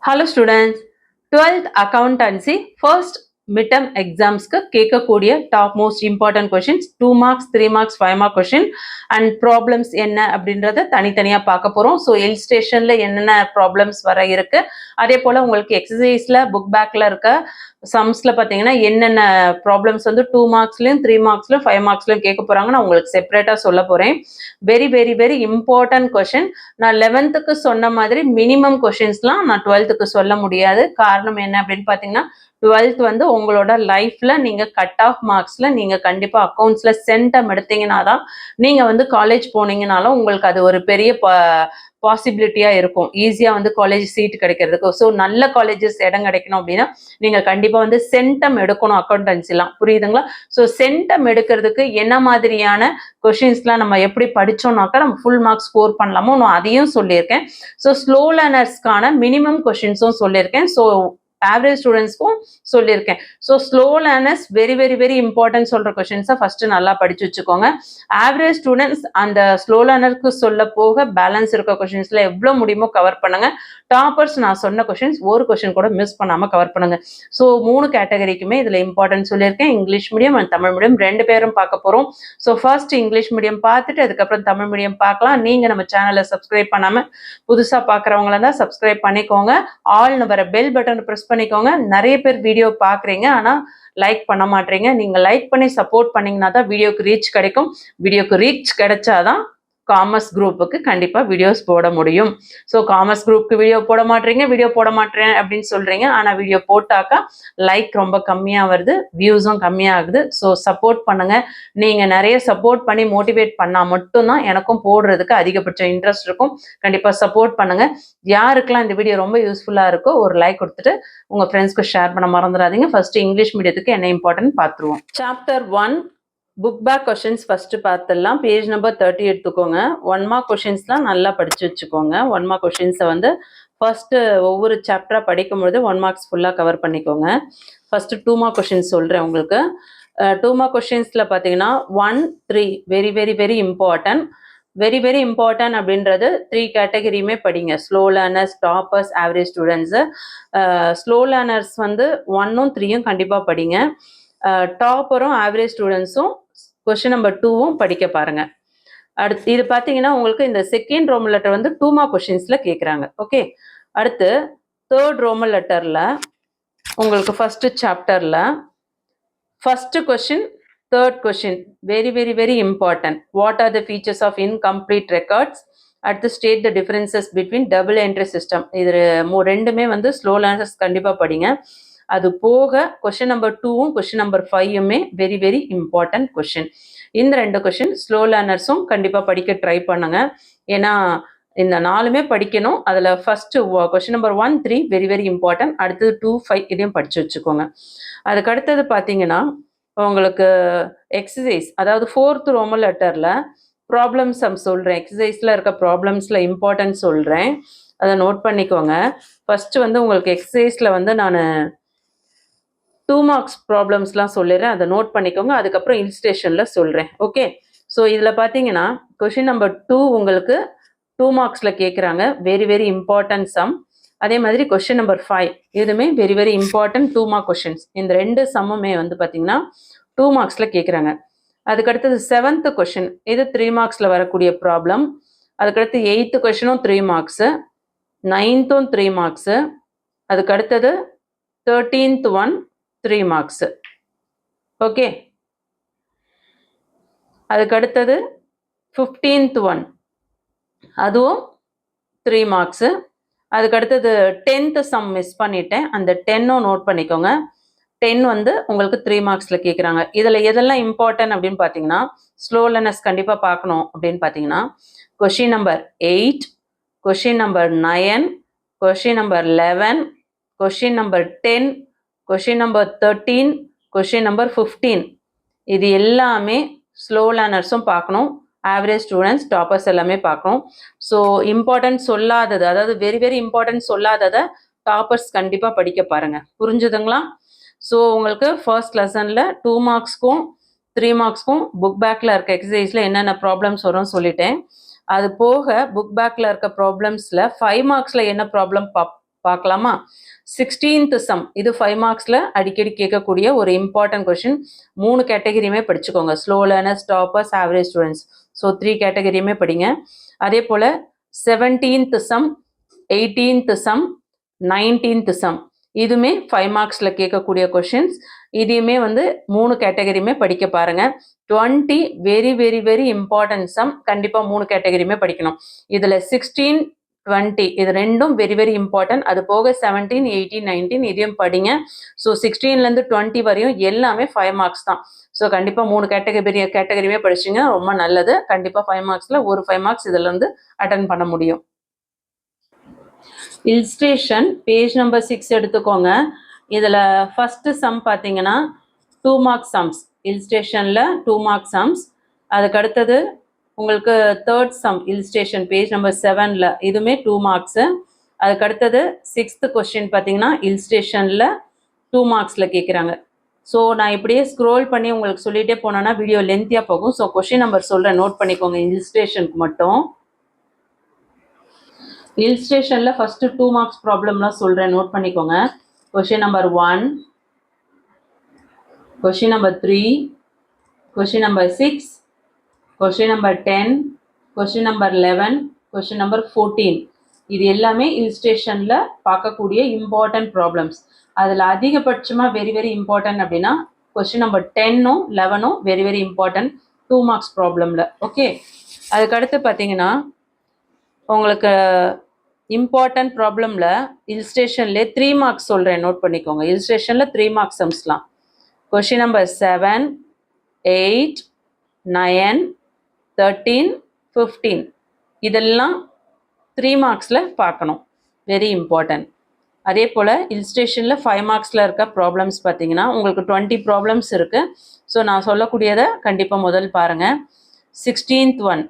Hello students, 12th accountancy first midterm exams க்கு கேட்கக்கூடிய top most important questions 2 marks 3 marks 5 mark question and problems என்ன அப்படின்றத தனித்தனியாக பார்க்க போகிறோம். ஸோ இல்ஸ்ட்ரேஷனில் என்னென்ன ப்ராப்ளம்ஸ் வர இருக்கு, அதே போல் உங்களுக்கு எக்ஸசைஸில் புக் பேக்கில் இருக்க சம்ஸில் பார்த்தீங்கன்னா என்னென்ன ப்ராப்ளம்ஸ் வந்து 2 மார்க்ஸ்லையும் 3 மார்க்ஸ்லையும் 5 மார்க்ஸ்லையும் கேட்க போகிறாங்க. நான் உங்களுக்கு செப்பரேட்டாக சொல்ல போகிறேன். Very very very important question. நான் 11th சொன்ன மாதிரி மினிமம் கொஷின்ஸ்லாம் நான் 12th சொல்ல முடியாது. காரணம் என்ன அப்படின்னு பார்த்தீங்கன்னா 12th வந்து உங்களோட லைஃப்ல நீங்க கட் ஆஃப் மார்க்ஸ்ல நீங்க கண்டிப்பா அக்கௌண்ட்ஸ்ல சென்டம் எடுத்தீங்கன்னா தான் நீங்க வந்து காலேஜ் போனீங்கனாலும் உங்களுக்கு அது ஒரு பெரிய பாசிபிலிட்டியா இருக்கும், ஈஸியா வந்து காலேஜ் சீட் கிடைக்கிறதுக்கு. ஸோ நல்ல காலேஜஸ் இடம் கிடைக்கணும் அப்படின்னா நீங்க கண்டிப்பா வந்து சென்டம் எடுக்கணும் அக்கௌண்டன்சிலாம், புரியுதுங்களா? ஸோ சென்டம் எடுக்கிறதுக்கு என்ன மாதிரியான கொஷின்ஸ்லாம் நம்ம எப்படி படிச்சோம்னாக்கா நம்ம ஃபுல் மார்க்ஸ் ஸ்கோர் பண்ணலாமோ நான் அதையும் சொல்லியிருக்கேன். ஸோ ஸ்லோ லேர்னர்ஸ்க்கான மினிமம் கொஷின்ஸும் சொல்லியிருக்கேன். ஸோ ஆவரேஜ் ஸ்டூடெண்ட்ஸ்க்கும் சொல்லியிருக்கேன். So slow learners very very very important சொல்கிற கொஷின்ஸை ஃபஸ்ட்டு நல்லா படித்து வச்சுக்கோங்க. ஆவரேஜ் ஸ்டூடெண்ட்ஸ் அந்த ஸ்லோ லேர்னருக்கு சொல்ல போக பேலன்ஸ் இருக்க கொஷின்ஸில் எவ்வளோ முடியுமோ கவர் பண்ணுங்க. டாப்பர்ஸ் நான் சொன்ன கொஷின்ஸ் ஒரு கொஷின் கூட மிஸ் பண்ணாமல் கவர் பண்ணுங்க. ஸோ 3 கேட்டகரிக்குமே இதில் இம்பார்ட்டன்ட் சொல்லியிருக்கேன். English medium and Tamil medium ரெண்டு பேரும் பார்க்க போகிறோம். ஸோ ஃபர்ஸ்ட் இங்கிலீஷ் மீடியம் பார்த்துட்டு அதுக்கப்புறம் தமிழ் மீடியம் பார்க்கலாம். நீங்கள் நம்ம சேனலை சப்ஸ்கிரைப் பண்ணாமல் புதுசாக பார்க்குறவங்களா தான் சப்ஸ்கிரைப் பண்ணிக்கோங்க. ஆல்னு வர பெல் பட்டன் ப்ரெஸ் பண்ணிக்கோங்க. நிறைய பேர் வீடியோ பார்க்குறீங்க, ஆனால் லைக் பண்ண மாட்டீங்க. நீங்கள் லைக் பண்ணி சப்போர்ட் பண்ணீங்கன்னா தான் வீடியோக்கு ரீச் கிடைக்கும். வீடியோக்கு ரீச் கிடைச்சாதான் காமர்ஸ் குரூப்புக்கு கண்டிப்பாக வீடியோஸ் போட முடியும். ஸோ காமர்ஸ் குரூப்புக்கு வீடியோ போட மாட்டேறேன் அப்படின்னு சொல்கிறீங்க, ஆனால் வீடியோ போட்டாக்கா லைக் ரொம்ப கம்மியாக வருது, வியூஸும் கம்மியாகுது. ஸோ சப்போர்ட் பண்ணுங்கள். நீங்கள் நிறைய சப்போர்ட் பண்ணி மோட்டிவேட் பண்ணால் மட்டும்தான் எனக்கும் போடுறதுக்கு அதிகபட்ச இன்ட்ரெஸ்ட் இருக்கும். கண்டிப்பாக சப்போர்ட் பண்ணுங்கள். யாருக்கெல்லாம் இந்த வீடியோ ரொம்ப யூஸ்ஃபுல்லாக இருக்கோ ஒரு லைக் கொடுத்துட்டு உங்கள் ஃப்ரெண்ட்ஸ்க்கு ஷேர் பண்ண மறந்துடாதீங்க. ஃபர்ஸ்ட் இங்கிலீஷ் மீடியத்துக்கு என்ன இம்பார்ட்டன்ட் பார்த்துருவோம். Chapter 1 book back questions first பார்த்துடலாம். பேஜ் நம்பர் 30 எடுத்துக்கோங்க. 1 மார்க் கொஷின்ஸ்லாம் நல்லா படித்து வச்சுக்கோங்க. 1 மார்க் கொஷின்ஸை வந்து ஃபர்ஸ்ட் ஒவ்வொரு சாப்டராக படிக்கும்பொழுது 1 மார்க்ஸ் ஃபுல்லாக கவர் பண்ணிக்கோங்க. ஃபர்ஸ்ட் 2 மார்க் கொஷின்ஸ் சொல்கிறேன் உங்களுக்கு. 2 மார்க் கொஷின்ஸில் பார்த்தீங்கன்னா 1, 3 very very very important. Very very important அப்படின்றது 3 கேட்டகரியுமே படிங்க. Slow learners, toppers, average students. Slow learners வந்து 1ம் 3யும் கண்டிப்பாக படிங்க. டாப்பரும் ஆவரேஜ் ஸ்டூடெண்ட்ஸும் கொஸ்டின் நம்பர் 2வும் படிக்க பாருங்க. அடுத்து இது பார்த்தீங்கன்னா உங்களுக்கு இந்த செகண்ட் ரோமன் லெட்டர் வந்து 2 மார்க் கொஷின்ஸில் கேட்குறாங்க. ஓகே, அடுத்து தேர்ட் ரோமன் லெட்டரில் உங்களுக்கு ஃபர்ஸ்ட் சாப்டரில் first question, third question very very very important. What are the features of incomplete records? அடுத்து state the differences between double entry system. இது ரெண்டுமே வந்து ஸ்லோ லேர்னர்ஸ் கண்டிப்பாக படிங்க. அது போக கொஷின் நம்பர் 2வும் கொஷின் நம்பர் 5யுமே வெரி வெரி இம்பார்ட்டன்ட் கொஷின். இந்த 2 கொஷின் ஸ்லோ லேர்னர்ஸும் கண்டிப்பாக படிக்க ட்ரை பண்ணுங்க. ஏன்னா இந்த 4மே படிக்கணும். அதில் first question number 1, 3 very very important. அடுத்தது 2, 5 இதையும் படித்து வச்சுக்கோங்க. அதுக்கு அடுத்தது பார்த்தீங்கன்னா உங்களுக்கு எக்ஸசைஸ், அதாவது 4th ரோமன் லெட்டரில் ப்ராப்ளம் சம் சொல்கிறேன். எக்ஸசைஸில் இருக்க ப்ராப்ளம்ஸில் இம்பார்ட்டன்ட் சொல்கிறேன், அதை நோட் பண்ணிக்கோங்க. ஃபர்ஸ்ட் வந்து உங்களுக்கு எக்ஸசைஸில் வந்து நான் 2 மார்க்ஸ் ப்ராப்ளம்ஸ்லாம் சொல்லிடுறேன், அதை நோட் பண்ணிக்கோங்க. அதுக்கப்புறம் இல்ஸ்ட்ரேஷனில் சொல்கிறேன். ஓகே, ஸோ இதில் பார்த்தீங்கன்னா கொஷின் நம்பர் 2 உங்களுக்கு 2 மார்க்ஸில் கேட்குறாங்க. Very very important sum. அதே மாதிரி கொஷின் நம்பர் 5 இதுவுமே very very important 2 mark questions. இந்த 2 சம்முமே வந்து பார்த்தீங்கன்னா 2 மார்க்ஸில் கேட்குறாங்க. அதுக்கடுத்தது 7th கொஷின், இது 3 மார்க்ஸில் வரக்கூடிய ப்ராப்ளம். அதுக்கடுத்து 8th கொஷினும் 3 மார்க்ஸு, 9th 3 மார்க்ஸு. அதுக்கடுத்தது 13th 3 மார்க்ஸு. ஓகே, அதுக்கடுத்தது 15th அதுவும் 3 மார்க்ஸு. அதுக்கடுத்தது 10th சம் மிஸ் பண்ணிட்டேன், அந்த 10ம் நோட் பண்ணிக்கோங்க. 10 வந்து உங்களுக்கு 3 மார்க்ஸில் கேட்குறாங்க. இதில் எதெல்லாம் இம்பார்ட்டன்ட் அப்படின்னு பார்த்தீங்கன்னா ஸ்லோ லேர்னர்ஸ் கண்டிப்பாக பார்க்கணும் அப்படின்னு பார்த்தீங்கன்னா question number 8, question number 9, question number 11, question number 10, question number 13, question number 15 இது எல்லாமே ஸ்லோ லேர்னர்ஸும் பார்க்கணும். ஆவரேஜ் ஸ்டூடெண்ட்ஸ், டாப்பர்ஸ் எல்லாமே பார்க்கணும். ஸோ இம்பார்ட்டன்ட் சொல்லாதது, அதாவது வெரி வெரி இம்பார்ட்டன்ட் சொல்லாததை டாப்பர்ஸ் கண்டிப்பாக படிக்க பாருங்கள். புரிஞ்சுதுங்களா? ஸோ உங்களுக்கு ஃபர்ஸ்ட் லெசனில் 2 மார்க்ஸ்க்கும் 3 மார்க்ஸ்க்கும் புக் பேக்கில் இருக்க எக்ஸசைஸில் என்னென்ன ப்ராப்ளம்ஸ் வரும்னு சொல்லிட்டேன். அது போக புக் பேக்கில் இருக்க ப்ராப்ளம்ஸில் 5 மார்க்ஸில் என்ன ப்ராப்ளம் பார்க்கலாமா? 16th சம், இது 5 மார்க்ஸில் அடிக்கடி கேட்கக்கூடிய ஒரு இம்பார்ட்டன்ட் கொஷின். 3 கேட்டகரியுமே படிச்சுக்கோங்க. Slow learners, toppers, average students. So 3 கேட்டகரியுமே படிங்க. அதே போல் 17th some, 18th some, 19th some, இதுவுமே 5 மார்க்ஸில் கேட்கக்கூடிய கொஷின்ஸ். இதையுமே வந்து 3 கேட்டகரியுமே படிக்க பாருங்க. 20 very very very important sum, கண்டிப்பாக 3 கேட்டகரியுமே படிக்கணும். இதில் 16, 20 இது ரெண்டும் வெரி வெரி இம்பார்ட்டன்ட். அது போக 17, 18, 19 இதையும் படிங்க. ஸோ 16லேருந்து 20 வரையும் எல்லாமே 5 மார்க்ஸ் தான். ஸோ கண்டிப்பாக 3 கேட்டகரியுமே படிச்சிங்க, ரொம்ப நல்லது. கண்டிப்பாக 5 மார்க்ஸில் ஒரு 5 மார்க்ஸ் இதிலேருந்து அட்டன் பண்ண முடியும். இல்ஸ்ட்ரேஷன் பேஜ் நம்பர் 6 எடுத்துக்கோங்க. இதில் ஃபஸ்ட்டு சம் பார்த்தீங்கன்னா 2 மார்க்ஸ் சம்ஸ். இல்ஸ்ட்ரேஷனில் 2 மார்க்ஸ் சம்ஸ். அதுக்கு அடுத்தது உங்களுக்கு third sum illustration page number 7ல், இதுவுமே 2 மார்க்ஸு. அதுக்கு அடுத்தது 6th கொஸ்டின் பார்த்தீங்கன்னா இல்ஸ்ட்ரேஷனில் 2 மார்க்ஸில் கேட்குறாங்க. ஸோ நான் இப்படியே ஸ்க்ரோல் பண்ணி உங்களுக்கு சொல்லிகிட்டே போனோன்னா வீடியோ லென்த்தியாக போகும். ஸோ கொஸ்டின் நம்பர் சொல்கிறேன், நோட் பண்ணிக்கோங்க இல்ஸ்ட்ரேஷனுக்கு மட்டும். இல்ஸ்ட்ரேஷனில் ஃபஸ்ட்டு 2 மார்க்ஸ் ப்ராப்ளம்லாம் சொல்கிறேன், நோட் பண்ணிக்கோங்க. Question number 1, question number 3, question number 6, question number 10, question number 11, question number 14. இது எல்லாமே இல்ஸ்ட்ரேஷனில் பார்க்கக்கூடிய இம்பார்ட்டன்ட் ப்ராப்ளம்ஸ். அதில் அதிகபட்சமாக வெரி வெரி இம்பார்ட்டன்ட் அப்படின்னா கொஷின் நம்பர் 10ம் 11ம் வெரி வெரி இம்பார்ட்டன்ட் 2 மார்க்ஸ் ப்ராப்ளமில். ஓகே, அதுக்கடுத்து பார்த்தீங்கன்னா உங்களுக்கு இம்பார்ட்டன்ட் ப்ராப்ளமில் இல்ஸ்ட்ரேஷன்லேயே 3 மார்க்ஸ் சொல்கிறேன், நோட் பண்ணிக்கோங்க. இல்ஸ்ட்ரேஷனில் 3 மார்க்ஸ் சம்ஸ்லாம். கொஷின் நம்பர் 7, 8, 9, 13, 15 இதெல்லாம் 3 மார்க்ஸில் பார்க்கணும், வெரி இம்பார்ட்டன்ட். அதே போல் இல்ஸ்ட்ரேஷனில் 5 மார்க்ஸில் இருக்க ப்ராப்ளம்ஸ் பார்த்தீங்கன்னா உங்களுக்கு 20 ப்ராப்ளம்ஸ் இருக்குது. ஸோ நான் சொல்லக்கூடியதை கண்டிப்பாக முதல் பாருங்கள். 16th one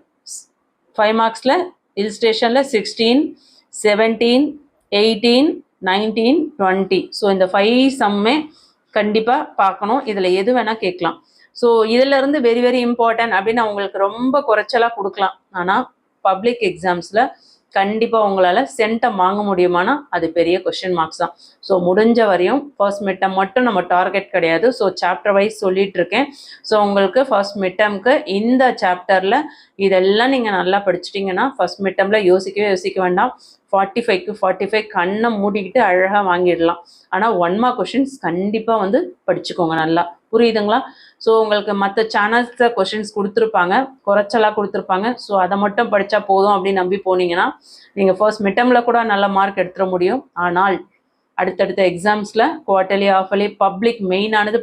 5 மார்க்ஸில் இல்ஸ்ட்ரேஷனில் 16, 17, 18, 19, 20. ஸோ இந்த 5 சம்மே கண்டிப்பாக பார்க்கணும். இதில் எது வேணால் கேட்கலாம். ஸோ இதிலிருந்து வெரி வெரி இம்பார்ட்டன்ட் அப்படின்னு உங்களுக்கு ரொம்ப குறைச்சலாக கொடுக்கலாம். ஆனால் பப்ளிக் எக்ஸாம்ஸில் கண்டிப்பாக உங்களால் சென்டம் வாங்க முடியுமானா அது பெரிய கொஷின் மார்க்ஸ் தான். ஸோ முடிஞ்ச வரையும் ஃபர்ஸ்ட் மிட்டம் மட்டும் நம்ம டார்கெட் கிடையாது. ஸோ சாப்டர் வைஸ் சொல்லிட்டு இருக்கேன். ஸோ உங்களுக்கு ஃபர்ஸ்ட் மிட்டம்க்கு இந்த சாப்டரில் இதெல்லாம் நீங்கள் நல்லா படிச்சிட்டிங்கன்னா ஃபர்ஸ்ட் மிட்டமில் யோசிக்க வேண்டாம். 45க்கு 45 கண்ணை மூடிக்கிட்டு அழகாக வாங்கிடலாம். ஆனால் 1 மார்க் கொஷின்ஸ் கண்டிப்பாக வந்து படிச்சுக்கோங்க நல்லா, புரியுதுங்களா? ஸோ உங்களுக்கு மற்ற சேனல்ஸில் கொஷின்ஸ் கொடுத்துருப்பாங்க, குறைச்சலாக கொடுத்துருப்பாங்க. ஸோ அதை மட்டும் படித்தா போதும் அப்படின்னு நம்பி போனீங்கன்னா நீங்கள் ஃபர்ஸ்ட் மிட்டமில் கூட நல்ல மார்க் எடுத்துட முடியும். ஆனால் அடுத்தடுத்த எக்ஸாம்ஸில் குவார்ட்டர்லி, ஆஃபர்லி, பப்ளிக் மெயினானது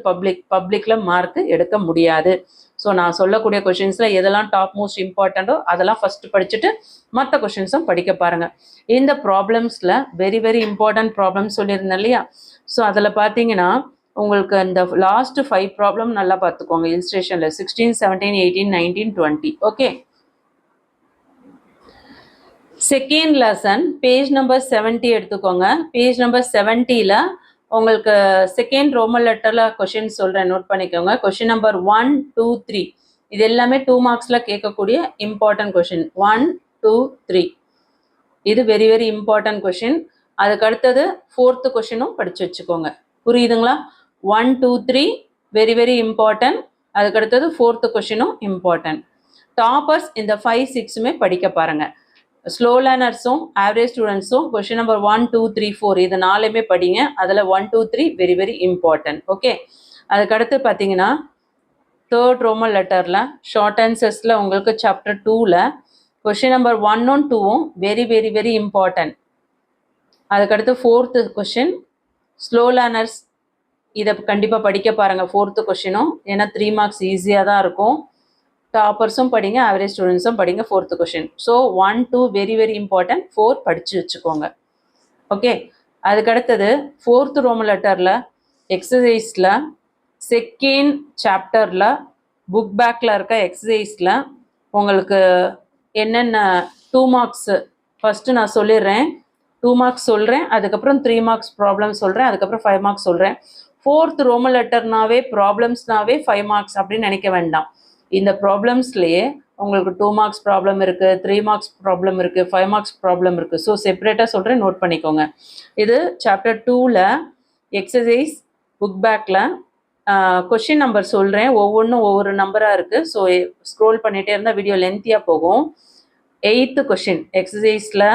பப்ளிக்கில் மார்க் எடுக்க முடியாது. ஸோ நான் சொல்லக்கூடிய கொஷின்ஸில் எதெல்லாம் டாப் மோஸ்ட் இம்பார்ட்டண்ட்டோ அதெல்லாம் ஃபஸ்ட்டு படிச்சுட்டு மற்ற கொஷின்ஸும் படிக்க பாருங்கள். இந்த ப்ராப்ளம்ஸில் வெரி வெரி இம்பார்ட்டன்ட் ப்ராப்ளம்ஸ் சொல்லியிருந்தேன் இல்லையா? ஸோ அதில் பார்த்தீங்கன்னா உங்களுக்கு அந்த லாஸ்ட் 5 ப்ராப்ளம் நல்லா பார்த்துக்கோங்க. இல்ஸ்ட்ரேஷனில் 16, 17, 18, 19, 20. Okay, second lesson page number 70 எடுத்துக்கோங்க. பேஜ் நம்பர் 70ல் உங்களுக்கு செகண்ட் ரோமன் லெட்டரில் கொஷின் சொல்கிறேன், நோட் பண்ணிக்கோங்க. கொஷின் நம்பர் 1, 2, 3 இது எல்லாமே 2 மார்க்ஸில் கேட்கக்கூடிய இம்பார்ட்டன்ட் கொஷின். 1, 2, 3 இது வெரி வெரி இம்பார்ட்டன்ட் கொஷின். அதுக்கு அடுத்தது 4th கொஷினும் படித்து வச்சுக்கோங்க, புரியுதுங்களா? 1, 2, 3 வெரி வெரி இம்பார்ட்டன்ட். அதுக்கு அடுத்தது 4th கொஷினும் இம்பார்ட்டன்ட். டாப்பர்ஸ் இந்த 5, 6மே படிக்க பாருங்கள். ஸ்லோ லேர்னர்ஸும் ஆவரேஜ் ஸ்டூடெண்ட்ஸும் கொஷின் நம்பர் 1, 2, 3, 4 இது 4மே படிங்க. அதில் 1, 2, 3 வெரி வெரி இம்பார்ட்டன்ட். ஓகே, அதுக்கடுத்து பார்த்தீங்கன்னா தேர்ட் ரோமன் லெட்டரில் ஷார்ட் ஆன்சர்ஸில் உங்களுக்கு சாப்டர் 2ல் கொஷின் நம்பர் 1ம் 2ம் வெரி வெரி வெரி இம்பார்ட்டன்ட். அதுக்கடுத்து 4th கொஷின் ஸ்லோ லேர்னர்ஸ் இதை கண்டிப்பாக படிக்க பாருங்கள் 4th கொஷினும். ஏன்னா 3 மார்க்ஸ் ஈஸியாக தான் இருக்கும். டாப்பர்ஸும் படிங்க, ஆவரேஜ் ஸ்டூடெண்ட்ஸும் படிங்க 4th question. So 1, 2 very very important, 4 படித்து வச்சுக்கோங்க. ஓகே, அதுக்கடுத்தது 4th ரோமன் லெட்டரில் எக்ஸசைஸில் செகண்ட் சாப்டரில் புக் பேக்கில் இருக்க எக்ஸசைஸில் உங்களுக்கு என்னென்ன 2 மார்க்ஸு ஃபஸ்ட்டு நான் சொல்லிடுறேன். 2 மார்க்ஸ் சொல்கிறேன், அதுக்கப்புறம் 3 மார்க்ஸ் ப்ராப்ளம் சொல்கிறேன், அதுக்கப்புறம் 5 மார்க்ஸ் சொல்கிறேன். 4th ரோமன் லெட்டர்னாவே ப்ராப்ளம்ஸ்னாவே 5 மார்க்ஸ் அப்படின்னு நினைக்க வேண்டாம். இந்த ப்ராப்ளம்ஸ்லேயே உங்களுக்கு 2 மார்க்ஸ் ப்ராப்ளம் இருக்குது, 3 மார்க்ஸ் ப்ராப்ளம் இருக்குது, 5 மார்க்ஸ் ப்ராப்ளம் இருக்குது. ஸோ செப்பரேட்டாக சொல்கிறேன், நோட் பண்ணிக்கோங்க. இது சாப்டர் 2ல் எக்ஸசைஸ் புக் பேக்கில் கொஷின் நம்பர் சொல்கிறேன். ஒவ்வொன்றும் ஒவ்வொரு நம்பராக இருக்குது. ஸோ ஸ்க்ரோல் பண்ணிகிட்டே இருந்தால் வீடியோ லென்த்தியாக போகும். 8th கொஷின் எக்ஸசைஸில்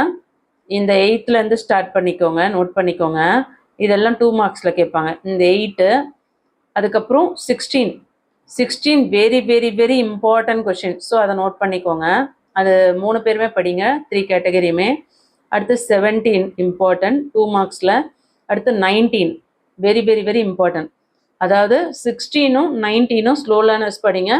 இந்த 8லேருந்து ஸ்டார்ட் பண்ணிக்கோங்க, நோட் பண்ணிக்கோங்க. இதெல்லாம் 2 மார்க்ஸில் கேட்பாங்க. இந்த 8, அதுக்கப்புறம் 16 very very very important question. So அதை நோட் பண்ணிக்கோங்க. அது 3 பேருமே படிங்க, 3 கேட்டகரியுமே. அடுத்து 17 இம்பார்ட்டன்ட் 2 மார்க்ஸில். அடுத்து 19 வெரி வெரி வெரி இம்பார்ட்டன்ட். அதாவது 16ம் 19ம் ஸ்லோ லேர்னர்ஸ் படிங்க.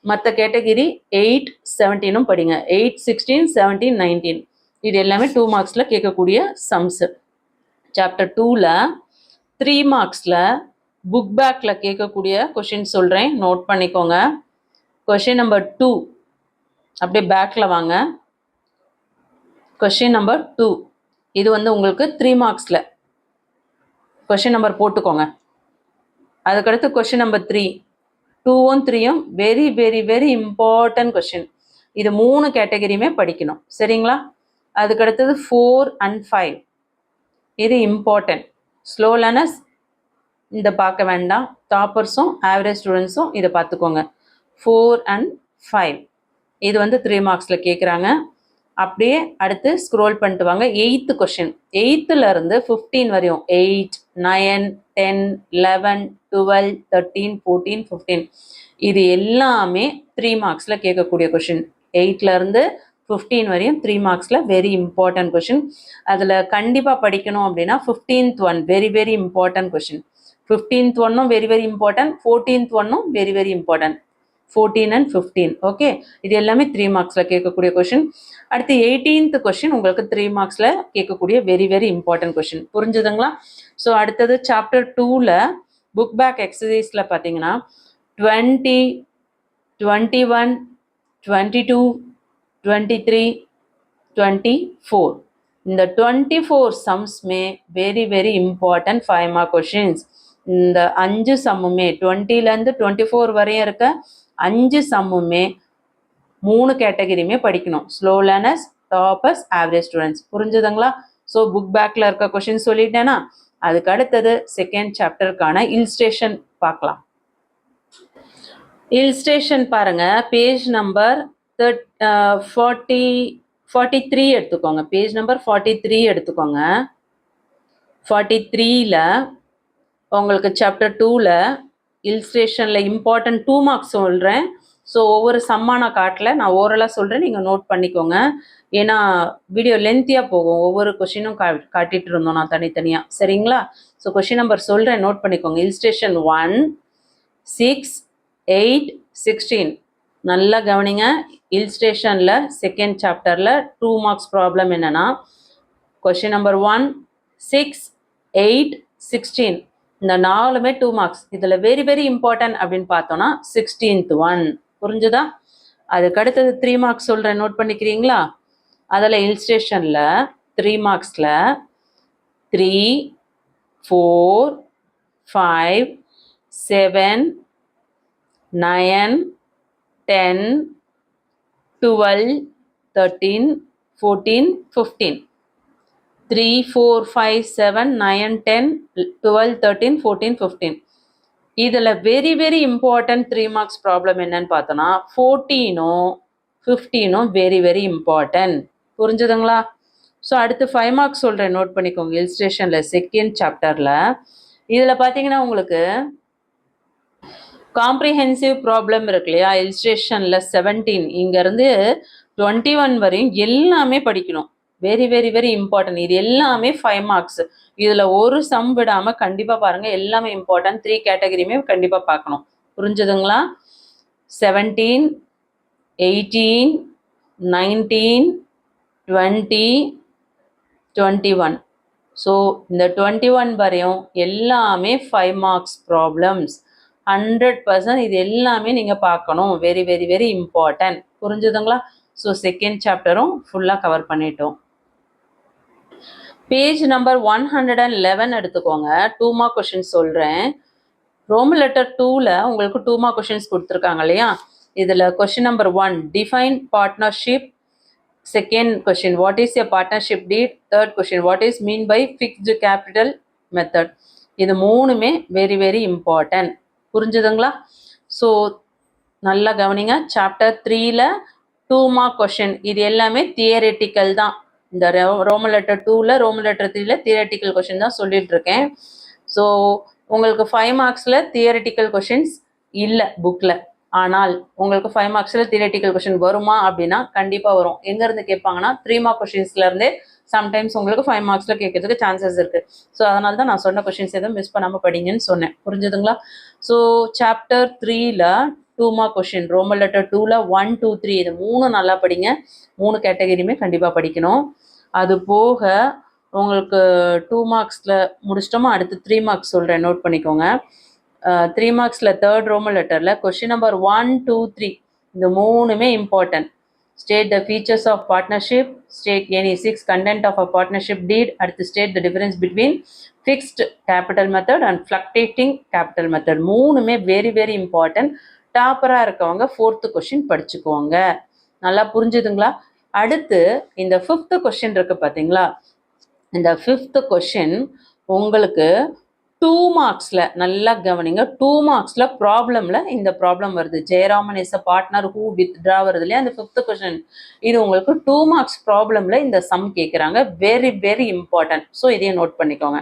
மற்ற கேட்டகிரி 8, 17ம் படிங்க. 8, 16, 17, 19 இது எல்லாமே 2 மார்க்ஸில் கேட்கக்கூடிய சம்ஸு. சாப்டர் 2ல் 3 மார்க்ஸில் புக் பேக்கில் கேட்கக்கூடிய கொஷின் சொல்கிறேன், நோட் பண்ணிக்கோங்க. கொஷின் நம்பர் 2 அப்படியே பேக்கில் வாங்க. கொஷின் நம்பர் 2 இது உங்களுக்கு 3 மார்க்ஸில் கொஷின் நம்பர் போட்டுக்கோங்க. அதுக்கடுத்து கொஷின் நம்பர் 3, 2ம் 3ம் very very very important question. இது 3 கேட்டகரியுமே படிக்கணும், சரிங்களா? அதுக்கடுத்தது 4 and 5 இது இம்பார்ட்டன்ட். ஸ்லோ லேர்னர்ஸ் இதை பார்க்க வேண்டாம், டாப்பர்ஸும் ஆவரேஜ் ஸ்டூடெண்ட்ஸும் இதை பார்த்துக்கோங்க. 4 and 5 இது 3 மார்க்ஸில் கேட்குறாங்க. அப்படியே அடுத்து ஸ்க்ரோல் பண்ணிட்டு வாங்க. 8th கொஷின் 8லேருந்து 15 வரையும் 8, 9, 10, 11, 12, 13, 14, 15 இது எல்லாமே 3 மார்க்ஸில் கேட்கக்கூடிய கொஷின். 8லேருந்து 15 வரையும் 3 மார்க்ஸில் வெரி இம்பார்ட்டன்ட் கொஷின். அதில் கண்டிப்பாக படிக்கணும் அப்படின்னா 15th one very very important question. 15th ஒன்னும் வெரி வெரி இம்பார்ட்டன்ட், 14th ஒன்னும் very very important. 14 and 15 okay. இது எல்லாமே 3 மார்க்ஸில் கேட்கக்கூடிய கொஷின். அடுத்து 18th கொஷின் உங்களுக்கு 3 மார்க்ஸில் கேட்கக்கூடிய வெரி வெரி இம்பார்ட்டன்ட் கொஷின். புரிஞ்சுதுங்களா? ஸோ அடுத்தது சாப்டர் 2ல் புக் பேக் எக்ஸசைஸில் பார்த்தீங்கன்னா 20, 21, 22, 23, 24 இந்த 24 சம்ஸ்மே very very important 5 mark questions. இந்த 5 சம்முமே 20லேருந்து 24 வரையும் இருக்க 5 சம்முமே 3 கேட்டகரியுமே படிக்கணும். Slow learners, toppers, average students. புரிஞ்சுதுங்களா? ஸோ புக் பேக்கில் இருக்க கொஷின் சொல்லிட்டேன்னா அதுக்கு அடுத்தது செகண்ட் சாப்டருக்கான இல்ஸ்ட்ரேஷன் பார்க்கலாம். இல்ஸ்ட்ரேஷன் பாருங்க, பேஜ் நம்பர் 43 எடுத்துக்கோங்க. பேஜ் நம்பர் 43 எடுத்துக்கோங்க. 43ல் உங்களுக்கு சாப்டர் 2ல் இல்ஸ்ட்ரேஷனில் இம்பார்ட்டன்ட் 2 மார்க்ஸ் சொல்கிறேன். ஸோ ஒவ்வொரு சம்மா நான் காட்டல, நான் ஓரலாக சொல்கிறேன், நீங்கள் நோட் பண்ணிக்கோங்க. ஏன்னா வீடியோ லென்த்தியாக போகும், ஒவ்வொரு கொஷினும் காட்டிகிட்டு இருந்தோம் நான் தனித்தனியாக, சரிங்களா? ஸோ கொஷின் நம்பர் சொல்கிறேன், நோட் பண்ணிக்கோங்க. இல்ஸ்ட்ரேஷன் 1, 6, 8, 16 நல்லா கவனிங்க. இல்ஸ்ட்ரேஷனில் செகண்ட் சாப்டரில் 2 மார்க்ஸ் ப்ராப்ளம் என்னென்னா கொஷின் நம்பர் 1, 6, 8, 16 இந்த 4மே 2 மார்க்ஸ். இதில் வெரி வெரி இம்பார்ட்டன்ட் அப்படின்னு பார்த்தோன்னா 16th ஒன். புரிஞ்சுதா? அதுக்கு அடுத்தது 3 மார்க்ஸ் சொல்கிறேன், நோட் பண்ணிக்கிறீங்களா? அதில் இல்ஸ்ட்ரேஷனில் 3 மார்க்ஸில் 3, 4, 5, 7, 9, 10, 12, 13, 14, 15 3, 4, 5, 7, 9, 10, 12, 13, 14, 15 இதில் very very important 3 marks problem என்னன்னு பார்த்தோன்னா 14ம் 15ம் வெரி வெரி இம்பார்ட்டன்ட். புரிஞ்சுதுங்களா? ஸோ அடுத்து 5 மார்க்ஸ் சொல்கிறேன், நோட் பண்ணிக்கோங்க. இல்ஸ்ட்ரேஷனில் செகண்ட் சாப்டரில் இதில் பார்த்தீங்கன்னா உங்களுக்கு காம்ப்ரிஹென்சிவ் ப்ராப்ளம் இருக்கு இல்லையா? இல்ஸ்ட்ரேஷனில் 17 இங்கேருந்து 21 வரையும் எல்லாமே படிக்கணும். Very very very important. இது எல்லாமே 5 மார்க்ஸ். இதில் ஒரு சம் விடாமல் கண்டிப்பாக பாருங்கள், எல்லாமே இம்பார்ட்டன்ட். 3 கேட்டகரியுமே கண்டிப்பாக பார்க்கணும். புரிஞ்சுதுங்களா? 17, 18, 19, 20, 21 ஸோ இந்த 21 வரையும் எல்லாமே 5 மார்க்ஸ் ப்ராப்ளம்ஸ். 100% இது எல்லாமே நீங்கள் பார்க்கணும். Very very very important. புரிஞ்சுதுங்களா? ஸோ செகண்ட் சாப்டரும் ஃபுல்லாக கவர் பண்ணிட்டோம். பேஜ் நம்பர் 111 எடுத்துக்கோங்க. 2 மார்க் கொஷின்ஸ் சொல்கிறேன். ரோமன் லெட்டர் 2ல் உங்களுக்கு 2 மார்க் கொஷின்ஸ் கொடுத்துருக்காங்க இல்லையா? இதில் question number 1 define partnership. Second question, what is a partnership deed? Third question, what is mean by fixed capital method? இது மூணுமே வெரி வெரி இம்பார்ட்டன்ட். புரிஞ்சுதுங்களா? ஸோ நல்லா கவனிங்க. சாப்டர் 3ல 2 மார்க் கொஷின், இது எல்லாமே தியரிட்டிக்கல் தான். இந்த ரோமன் லெட்டர் 2ல ரோமன் லெட்டர் 3ல தியரிட்டிக்கல் கொஷின் தான் சொல்லிட்டு இருக்கேன். ஸோ உங்களுக்கு 5 மார்க்ஸில் தியரிட்டிக்கல் கொஷின்ஸ் இல்லை புக்கில். ஆனால் உங்களுக்கு 5 மார்க்ஸில் தியரிட்டிக்கல் கொஷின் வருமா அப்படின்னா கண்டிப்பாக வரும். எங்கேருந்து கேட்பாங்கன்னா 3 மார்க் கொஷின்ஸ்லேருந்தே சம்டைம்ஸ் உங்களுக்கு 5 மார்க்ஸில் கேட்கறதுக்கு சான்சஸ் இருக்குது. ஸோ அதனால தான் நான் சொன்ன கொஷின்ஸ் எதுவும் மிஸ் பண்ணாமல் படிங்கன்னு சொன்னேன். புரிஞ்சுதுங்களா? ஸோ சாப்டர் 3ல 2 மார்க் கொஷின், ரோமன் லெட்டர் 2ல 1, 2, 3 இது 3 நல்லா படிங்க. 3 கேட்டகரியுமே கண்டிப்பாக படிக்கணும். அது போக உங்களுக்கு 2 மார்க்ஸில் முடிச்சிட்டோமா, அடுத்து 3 மார்க்ஸ் சொல்கிறேன், நோட் பண்ணிக்கோங்க. 3 மார்க்ஸில் தேர்ட் ரோமன் லெட்டரில் கொஷின் நம்பர் 1, 2, 3 இந்த மூணுமே important. State the features of partnership, state any 6 content of a partnership deed, அடுத்து state the difference between fixed capital method and fluctuating capital method. மூணுமே வெரி வெரி இம்பார்ட்டன்ட். டாப்பராக இருக்கவங்க 4th question படிச்சுக்கோங்க. நல்லா புரிஞ்சுதுங்களா? அடுத்து இந்த 5th கொஷின் இருக்கு பார்த்தீங்களா? இந்த 5th கொஷின் உங்களுக்கு 2 மார்க்ஸில் நல்லா கவனிங்க. 2 மார்க்ஸில் ப்ராப்ளமில் இந்த ப்ராப்ளம் வருது. Jayaraman is a partner who withdraw வருது இல்லையா, அந்த 5th கொஷின். இது உங்களுக்கு 2 மார்க்ஸ் ப்ராப்ளமில் இந்த சம் கேட்குறாங்க. Very very important. ஸோ இதையும் நோட் பண்ணிக்கோங்க.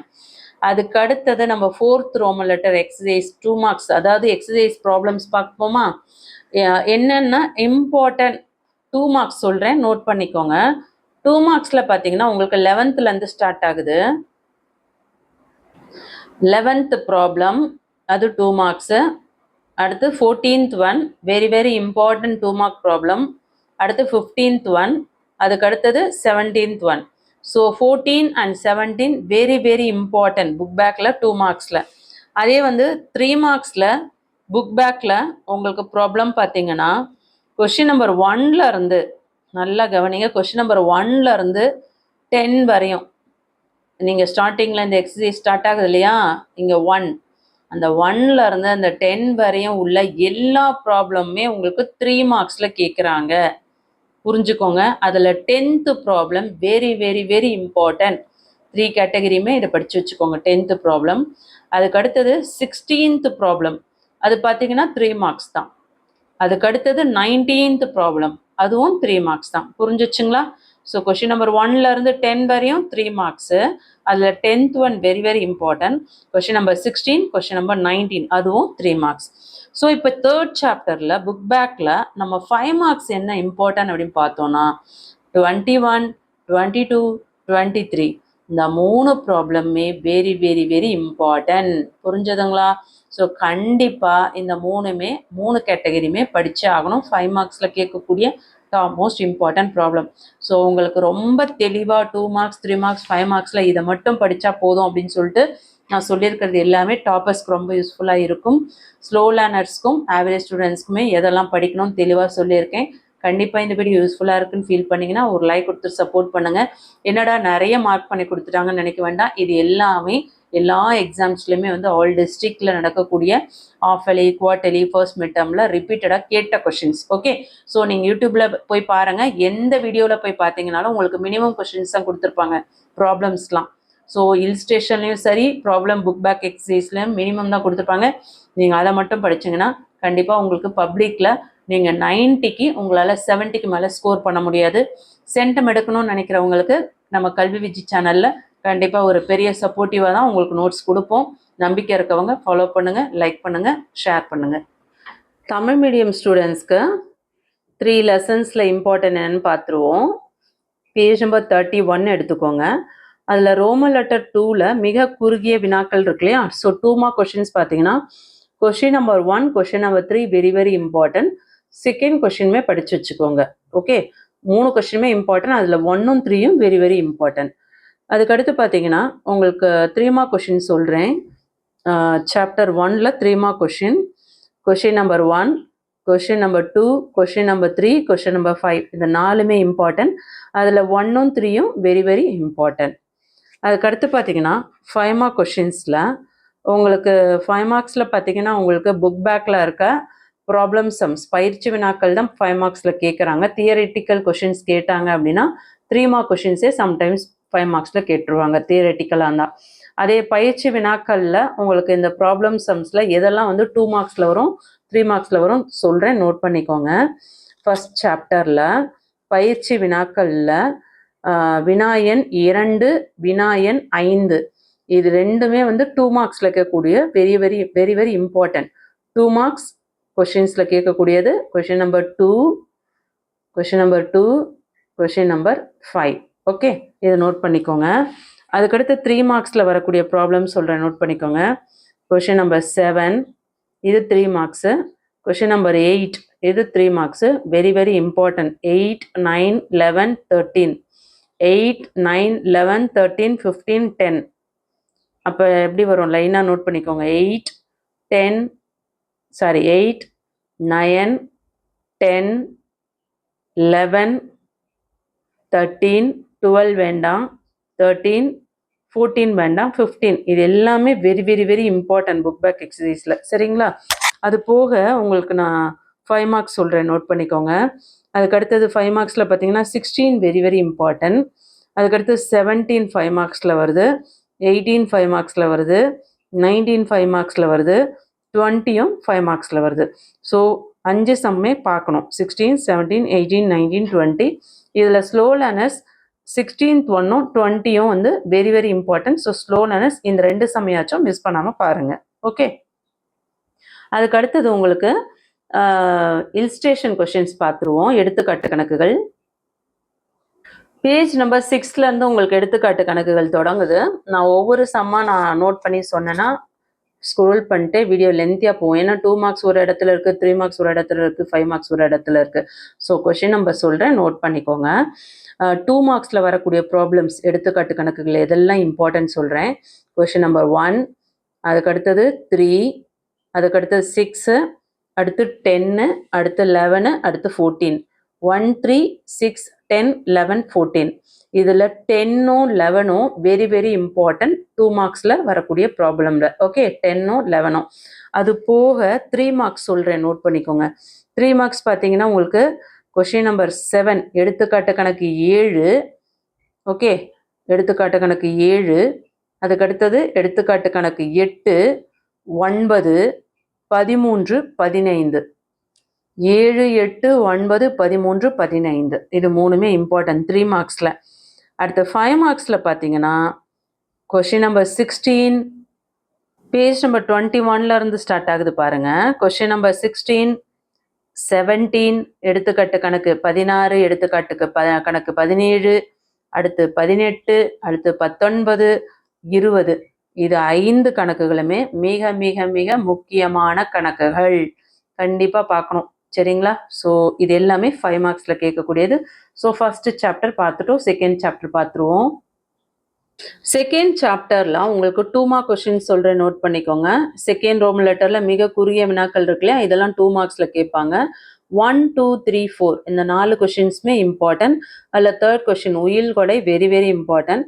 அதுக்கு அடுத்தது நம்ம 4th Roman letter exercise 2 marks, அதாவது எக்ஸசைஸ் ப்ராப்ளம்ஸ் பார்ப்போமா? என்னென்ன இம்பார்ட்டன்ட் 2 மார்க்ஸ் சொல்கிறேன், நோட் பண்ணிக்கோங்க. 2 மார்க்ஸில் பார்த்தீங்கன்னா உங்களுக்கு 11th ஸ்டார்ட் ஆகுது. 11th ப்ராப்ளம் அது 2 மார்க்ஸு. அடுத்து 14th one very very important 2 mark problem. அடுத்து 15th ஒன், அதுக்கு அடுத்தது 17th one. So 14 and 17 very very important book பேக்கில் 2 மார்க்ஸில். அதே வந்து 3 மார்க்ஸில் புக் பேக்கில் உங்களுக்கு ப்ராப்ளம் பார்த்தீங்கன்னா கொஷின் நம்பர் 1ல இருந்து நல்லா கவனிங்க. கொஷின் நம்பர் 1ல இருந்து 10 வரையும் நீங்கள் ஸ்டார்டிங்கில் இந்த எக்ஸசைஸ் ஸ்டார்ட் ஆகுது இல்லையா, இங்கே 1, அந்த 1ல இருந்து அந்த 10 வரையும் உள்ள எல்லா ப்ராப்ளமுமே உங்களுக்கு 3 மார்க்ஸில் கேட்குறாங்க. புரிஞ்சுக்கோங்க. அதில் 10th problem very very very important. 3 கேட்டகரியுமே இதை படித்து வச்சுக்கோங்க. 10th problem. அதுக்கு அடுத்தது 16th ப்ராப்ளம், அது பார்த்தீங்கன்னா 3 மார்க்ஸ் தான். அதுக்கு அடுத்தது 19th ப்ராப்ளம், அதுவும் 3 மார்க்ஸ் தான். புரிஞ்சிச்சுங்களா? ஸோ கொஷின் நம்பர் 1ல இருந்து 10 வரையும் 3 மார்க்ஸு. அதில் 10th one very very important. Question number 16, question number 19 அதுவும் 3 மார்க்ஸ். ஸோ இப்போ 3rd சாப்டரில் புக் பேக்கில் நம்ம 5 மார்க்ஸ் என்ன இம்பார்ட்டன்ட் அப்படின்னு பார்த்தோன்னா 21, 22, 23 இந்த 3 ப்ராப்ளமே வெரி வெரி வெரி இம்பார்ட்டன்ட். புரிஞ்சதுங்களா? ஸோ கண்டிப்பாக இந்த 3 கேட்டகரியுமே படித்தே ஆகணும். 5 மார்க்ஸில் கேட்கக்கூடிய மோஸ்ட் இம்பார்ட்டன்ட் ப்ராப்ளம். ஸோ உங்களுக்கு ரொம்ப தெளிவாக 2 மார்க்ஸ் 3 மார்க்ஸ் 5 மார்க்ஸில் இதை மட்டும் படித்தா போதும் அப்படின்னு சொல்லிட்டு நான் சொல்லியிருக்கிறது எல்லாமே டாப்பர்ஸ்க்கு ரொம்ப யூஸ்ஃபுல்லாக இருக்கும். ஸ்லோ லேர்னர்ஸ்க்கும் ஆவரேஜ் ஸ்டூடெண்ட்ஸ்க்குமே எதெல்லாம் படிக்கணும்னு தெளிவாக சொல்லியிருக்கேன். கண்டிப்பாக இந்த வீடியோ யூஸ்ஃபுல்லாக இருக்குன்னு ஃபீல் பண்ணிங்கன்னா ஒரு லைக் கொடுத்து சப்போர்ட் பண்ணுங்கள். என்னடா நிறைய மார்க் பண்ணி கொடுத்துட்டாங்கன்னு நினைக்க வேண்டாம். இது எல்லாமே எல்லா எக்ஸாம்ஸ்லையுமே வந்து ஆல் டிஸ்ட்ரிக்டில் நடக்கக்கூடிய ஆஃபலி, குவார்டர்லி, ஃபர்ஸ்ட் மிட் டேர்மில் ரிப்பீட்டடாக கேட்ட கொஷின்ஸ். ஓகே, ஸோ நீங்கள் யூடியூப்பில் போய் பாருங்கள். எந்த வீடியோவில் போய் பார்த்தீங்கன்னாலும் உங்களுக்கு மினிமம் கொஷின்ஸ் தான் கொடுத்துருப்பாங்க ப்ராப்ளம்ஸ்லாம். ஸோ இல்ஸ்ட்ரேஷன்லேயும் சரி, ப்ராப்ளம் புக் பேக் எக்ஸசைஸ்லையும் மினிமம் தான் கொடுத்துருப்பாங்க. நீங்கள் அதை மட்டும் படிச்சிங்கன்னா கண்டிப்பாக உங்களுக்கு பப்ளிக்கில் நீங்கள் 90க்கு உங்களால் 70க்கு மேலே ஸ்கோர் பண்ண முடியாது. சென்டம் எடுக்கணும்னு நினைக்கிறவங்களுக்கு நம்ம கல்வி விஜி சேனலில் கண்டிப்பாக ஒரு பெரிய சப்போர்ட்டிவாக தான் உங்களுக்கு நோட்ஸ் கொடுப்போம். நம்பிக்கை இருக்கவங்க ஃபாலோ பண்ணுங்கள், லைக் பண்ணுங்கள், ஷேர் பண்ணுங்கள். தமிழ் மீடியம் ஸ்டூடெண்ட்ஸ்க்கு 3 லெசன்ஸில் இம்பார்ட்டன்ட் என்னன்னு பார்த்துருவோம். பேஜ் நம்பர் 31 எடுத்துக்கோங்க. அதில் ரோமன் லெட்டர் 2ல மிக குறுகிய வினாக்கள் இருக்கு இல்லையா. ஸோ 2 மார்க் கொஷின்ஸ் பார்த்தீங்கன்னா question number 1, question number 3 very very important. Second கொஷினுமே படித்து வச்சுக்கோங்க. ஓகே, 3 கொஷினுமே இம்பார்ட்டன்ட். அதில் 1ம் 3ம் வெரி வெரி இம்பார்ட்டன்ட். அதுக்கடுத்து பார்த்தீங்கன்னா உங்களுக்கு 3 மார்க் கொஷின் சொல்கிறேன். சாப்டர் 1ல் 3 mark question. Question number 1, question number 2, question number 3, question number 5 இந்த 4மே இம்பார்ட்டன்ட். அதில் 1ம் 3ம் வெரி வெரி இம்பார்ட்டன்ட். அதுக்கடுத்து பார்த்தீங்கன்னா 5 மார்க் கொஷின்ஸில் உங்களுக்கு 5 மார்க்ஸில் பார்த்தீங்கன்னா உங்களுக்கு புக் பேக்கில் இருக்க ப்ராப்ளம் சம்ஸ் பயிற்சி வினாக்கள் தான் 5 மார்க்ஸில் கேட்குறாங்க. தியரிட்டிக்கல் கொஷின்ஸ் கேட்டாங்க அப்படின்னா 3 மார்க் கொஷின்ஸே சம்டைம்ஸ் 5 மார்க்ஸில் கேட்டுருவாங்க தியரிட்டிக்கலாக இருந்தால். அதே பயிற்சி வினாக்களில் உங்களுக்கு இந்த ப்ராப்ளம் சம்ஸில் எதெல்லாம் வந்து 2 மார்க்ஸில் வரும் 3 மார்க்ஸில் வரும் சொல்கிறேன், நோட் பண்ணிக்கோங்க. ஃபர்ஸ்ட் சாப்டரில் பயிற்சி வினாக்களில் வினாயன் 2 வினாயன் 5 இது ரெண்டுமே வந்து 2 மார்க்ஸில் இருக்கக்கூடிய very very very very important 2 marks கொஷின்ஸில் கேட்கக்கூடியது. Question number 2, question number 2, question number 5. Okay, இதை நோட் பண்ணிக்கோங்க. அதுக்கடுத்து 3 மார்க்ஸில் வரக்கூடிய ப்ராப்ளம் சொல்கிறேன், நோட் பண்ணிக்கோங்க. கொஷின் நம்பர் 7 இது 3 மார்க்ஸு. கொஷின் நம்பர் 8 இது 3 மார்க்ஸு, வெரி வெரி இம்பார்ட்டன்ட். 8, 9, 11, 13. 8, 9, 11, 13, 15, 10. அப்போ எப்படி வரும் லைனாக நோட் பண்ணிக்கோங்க. 8, 9, 10, 11, 13, 12 வேண்டாம், 13, 14 வேண்டாம், 15. இது எல்லாமே very very very important book back எக்ஸசைஸில். சரிங்களா? அது போக உங்களுக்கு நான் 5 மார்க்ஸ் சொல்கிறேன், நோட் பண்ணிக்கோங்க. அதுக்கடுத்தது 5 மார்க்ஸில் பார்த்தீங்கன்னா 16 வெரி வெரி இம்பார்ட்டன்ட். அதுக்கடுத்து 17 5 மார்க்ஸில் வருது, 18 5 மார்க்ஸில் வருது, 19 5 மார்க்ஸில் வருது, 20யும் 5 மார்க்ஸில் வருது. ஸோ 5 சம்மே பார்க்கணும். 16, 17, 18, 19, 20. இதில் ஸ்லோ லேர்னர்ஸ் 16th 1ம் 20யும் வந்து very very important. So slow learners இந்த 2 சமையாச்சும் மிஸ் பண்ணாமல் பாருங்கள். ஓகே, அதுக்கு அடுத்தது உங்களுக்கு இல்ஸ்ட்ரேஷன் கொஷின்ஸ் பார்த்துருவோம். எடுத்துக்காட்டு கணக்குகள். பேஜ் நம்பர் 6லேருந்து உங்களுக்கு எடுத்துக்காட்டு கணக்குகள் தொடங்குது. நான் ஒவ்வொரு சம்மாக நான் நோட் பண்ணி சொன்னேன்னா ஸ்க்ரோல் பண்ணிட்டு வீடியோ லென்த்தியாக போகும். ஏன்னா 2 மார்க்ஸ் ஒரு இடத்துல இருக்குது, 3 மார்க்ஸ் ஒரு இடத்துல இருக்குது, 5 மார்க்ஸ் ஒரு இடத்துல இருக்குது. ஸோ கொஷின் நம்பர் சொல்கிறேன், நோட் பண்ணிக்கோங்க. 2 மார்க்ஸில் வரக்கூடிய ப்ராப்ளம்ஸ் எடுத்துக்காட்டு கணக்குகள் எதெல்லாம் இம்பார்ட்டன்ட் சொல்கிறேன். கொஷின் நம்பர் 1, அதுக்கடுத்தது 3, அதுக்கடுத்தது 6, அடுத்து 10, அடுத்து 11, அடுத்து 14. 1, 3, 6, 10, 11, 14. இதில் 10ம் 11ம் வெரி வெரி இம்பார்ட்டன்ட் 2 மார்க்ஸில் வரக்கூடிய ப்ராப்ளமில். ஓகே, 10ம் 11ம். அது போக 3 மார்க்ஸ் சொல்கிறேன், நோட் பண்ணிக்கோங்க. 3 மார்க்ஸ் பார்த்தீங்கன்னா உங்களுக்கு கொஷின் நம்பர் 7 எடுத்துக்காட்டு கணக்கு 7. ஓகே, எடுத்துக்காட்டு கணக்கு 7. அதுக்கடுத்தது எடுத்துக்காட்டு கணக்கு 8, 9, 13, 15. 7, 8, 9, 13, 15. இது மூணுமே இம்பார்ட்டன்ட் 3 மார்க்ஸில். அடுத்து 5 மார்க்ஸில் பார்த்தீங்கன்னா கொஷின் நம்பர் 16 பேஜ் நம்பர் 21லேருந்து ஸ்டார்ட் ஆகுது பாருங்கள். கொஷின் நம்பர் 16, 17 எடுத்துக்காட்டு கணக்கு 16, எடுத்துக்காட்டுக்கு கணக்கு 17, அடுத்து 18, அடுத்து 19, 20. இது 5 கணக்குகளுமே மிக மிக மிக முக்கியமான கணக்குகள், கண்டிப்பாக பார்க்கணும். சரிங்களா? ஸோ இது எல்லாமே 5 மார்க்ஸில் கேட்கக்கூடியது. ஸோ ஃபஸ்ட்டு சாப்டர் பார்த்துட்டோம், செகண்ட் சாப்டர் பார்த்துருவோம். செகண்ட் சாப்டரில் உங்களுக்கு 2 மார்க் கொஷின்ஸ் சொல்கிறேன், நோட் பண்ணிக்கோங்க. செகண்ட் ரோமன் லெட்டரில் மிக குறுகிய வினாக்கள் இருக்கு இல்லையா, இதெல்லாம் 2 மார்க்ஸில் கேட்பாங்க. 1, 2, 3, 4 இந்த 4 கொஷின்ஸுமே இம்பார்ட்டன்ட். அதில் தேர்ட் கொஷின் உயில் கொடை வெரி வெரி இம்பார்ட்டன்ட்.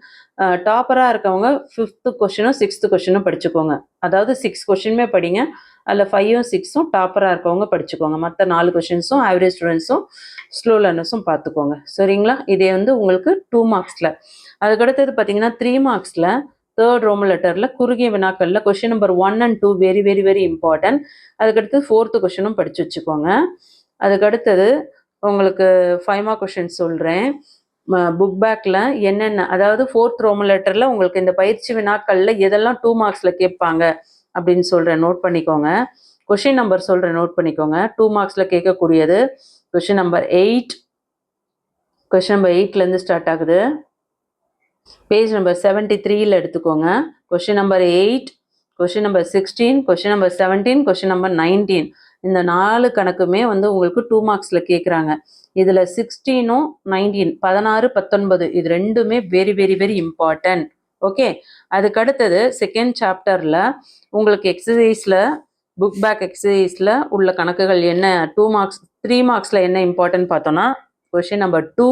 டாப்பராக இருக்கவங்க 5th கொஷினும் 6th கொஷினும் படிச்சுக்கோங்க. அதாவது 6 கொஷினுமே படிங்க. அதில் 5ம் 6ம் டாப்பராக இருக்கவங்க படிச்சுக்கோங்க. மற்ற 4 கொஷின்ஸும் ஆவரேஜ் ஸ்டூடெண்ட்ஸும் ஸ்லோ லேர்னர்ஸும் பார்த்துக்கோங்க. சரிங்களா? இதே வந்து உங்களுக்கு 2 மார்க்ஸில். அதுக்கடுத்தது பார்த்தீங்கன்னா 3 மார்க்ஸில் தேர்ட் ரோமன் லெட்டரில் குறுகிய வினாக்களில் question number 1 and 2 very very very important. அதுக்கடுத்து 4th கொஷினும் படித்து வச்சுக்கோங்க. அதுக்கடுத்தது உங்களுக்கு 5 மார்க் கொஷின் சொல்கிறேன். புக் பேக்கில் என்னென்ன, அதாவது 4th ரோமன் லெட்டரில் உங்களுக்கு இந்த பயிற்சி வினாக்களில் எதெல்லாம் 2 மார்க்ஸில் கேட்பாங்க அப்படின்னு சொல்கிறேன், நோட் பண்ணிக்கோங்க. கொஷின் நம்பர் சொல்கிறேன், நோட் பண்ணிக்கோங்க. 2 மார்க்ஸில் கேட்கக்கூடியது கொஷின் நம்பர் 8. கொஷின் நம்பர் 8லேருந்து ஸ்டார்ட் ஆகுது. பேஜ் நம்பர் 73ல் எடுத்துக்கோங்க. Question number 8, question number 16, question number 17, question number 19. இந்த 4 கணக்குமே வந்து உங்களுக்கு 2 மார்க்ஸில் கேட்குறாங்க. இதில் 16ம் 19, 16, 19 இது ரெண்டுமே very very very important. Okay, அதுக்கடுத்தது செகண்ட் சாப்டரில் உங்களுக்கு எக்ஸசைஸில் புக் பேக் எக்ஸசைஸில் உள்ள கணக்குகள் என்ன 2 மார்க்ஸ் 3 மார்க்ஸில் என்ன இம்பார்ட்டன்ட் பார்த்தோன்னா question number 2,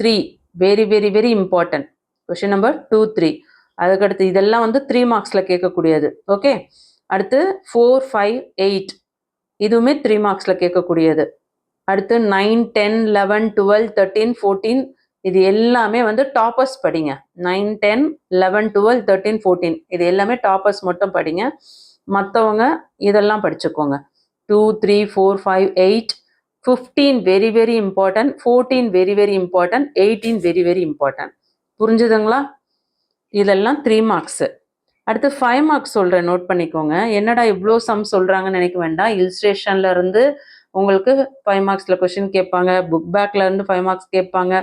3 very very very important. Question number 2, 3. அதுக்கடுத்து இதெல்லாம் வந்து 3 மார்க்ஸில் கேட்கக்கூடியது. ஓகே, அடுத்து 4, 5, 8 இதுவுமே 3 மார்க்ஸில் கேட்கக்கூடியது. அடுத்து 9, 10, 11, 12, 13, 14 இது எல்லாமே வந்து டாப்பர்ஸ் படிங்க. 9, 10, 11, 12, 13, 14 இது எல்லாமே டாப்பர்ஸ் மட்டும் படிங்க. மற்றவங்க இதெல்லாம் படிச்சுக்கோங்க. 2, 3, 4, 5, 8, 15 very very important, 14 very very important, 18 very very important. புரிஞ்சுதுங்களா? இதெல்லாம் 3 மார்க்ஸு. அடுத்து 5 மார்க்ஸ் சொல்கிறேன், நோட் பண்ணிக்கோங்க. என்னடா இவ்வளோ சம் சொல்கிறாங்கன்னு நினைக்க வேண்டாம். இல்ஸ்ட்ரேஷன்ல இருந்து உங்களுக்கு 5 மார்க்ஸில் கொஷின் கேட்பாங்க, புக் பேக்ல இருந்து 5 மார்க்ஸ் கேட்பாங்க.